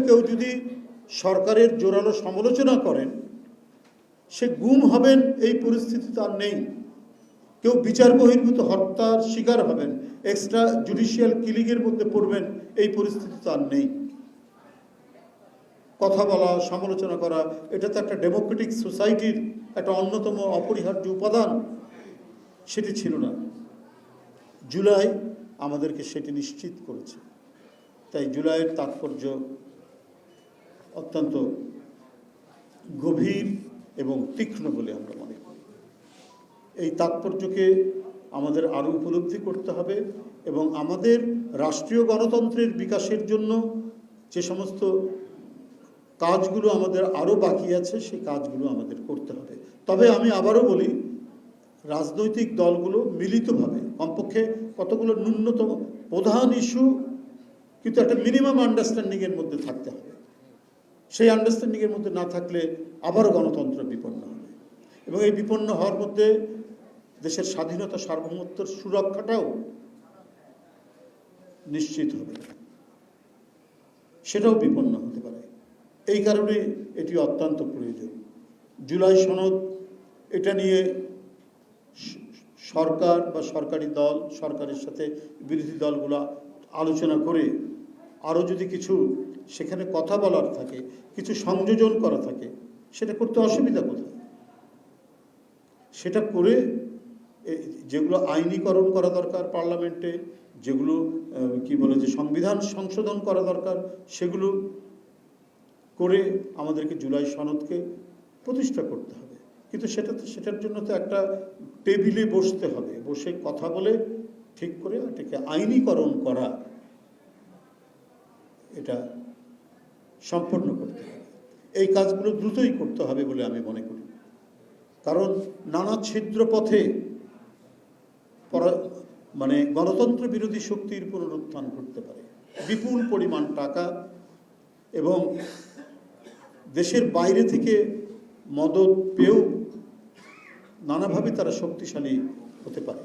কেউ যদি সরকারের জোরালো সমালোচনা করেন, সে গুম হবেন এই পরিস্থিতি তার নেই। কেউ বিচার বহির্ভূত হত্যার শিকার হবেন, এক্সট্রা জুডিশিয়াল কিলিংয়ের মধ্যে পড়বেন, এই পরিস্থিতি তার নেই। কথা বলা, সমালোচনা করা, এটা তো একটা ডেমোক্রেটিক সোসাইটির একটা অন্যতম অপরিহার্য উপাদান। সেটি ছিল না। জুলাই আমাদেরকে সেটি নিশ্চিত করেছে। তাই জুলাইয়ের তাৎপর্য অত্যন্ত গভীর এবং তীক্ষ্ণ বলে আমরা মনে করি। এই তাৎপর্যকে আমাদের আরও উপলব্ধি করতে হবে এবং আমাদের রাষ্ট্রীয় গণতন্ত্রের বিকাশের জন্য যে সমস্ত কাজগুলো আমাদের আরও বাকি আছে, সেই কাজগুলো আমাদের করতে হবে। তবে আমি আবারও বলি, রাজনৈতিক দলগুলো মিলিতভাবে কমপক্ষে কতগুলো ন্যূনতম প্রধান ইস্যু কিন্তু একটা মিনিমাম আন্ডারস্ট্যান্ডিংয়ের মধ্যে থাকতে হবে। সেই আন্ডারস্ট্যান্ডিংয়ের মধ্যে না থাকলে আবারও গণতন্ত্র বিপন্ন হবে এবং এই বিপন্ন হওয়ার মধ্যে দেশের স্বাধীনতা, সার্বভৌমত্বের সুরক্ষাটাও নিশ্চিত হবে, সেটাও বিপন্ন হতে পারে। এই কারণে এটি অত্যন্ত প্রয়োজন। জুলাই সনদ, এটা নিয়ে সরকার বা সরকারি দল, সরকারের সাথে বিরোধী দলগুলো আলোচনা করে আরও যদি কিছু সেখানে কথা বলার থাকে, কিছু সংযোজন করা থাকে, সেটা করতে অসুবিধা কোথায়? সেটা করে যেগুলো আইনীকরণ করা দরকার পার্লামেন্টে, যেগুলো যে সংবিধান সংশোধন করা দরকার, সেগুলো করে আমাদেরকে জুলাই সনদকে প্রতিষ্ঠা করতে হবে। কিন্তু সেটার জন্য তো একটা টেবিলে বসতে হবে, বসে কথা বলে ঠিক করে এটাকে আইনীকরণ করা, এটা সম্পন্ন করতে হবে। এই কাজগুলো দ্রুতই করতে হবে বলে আমি মনে করি। কারণ নানা ছিদ্র পথে গণতন্ত্র বিরোধী শক্তির পুনরুত্থান ঘটতে পারে। বিপুল পরিমাণ টাকা এবং দেশের বাইরে থেকে মদত পেয়েও নানাভাবে তারা শক্তিশালী হতে পারে।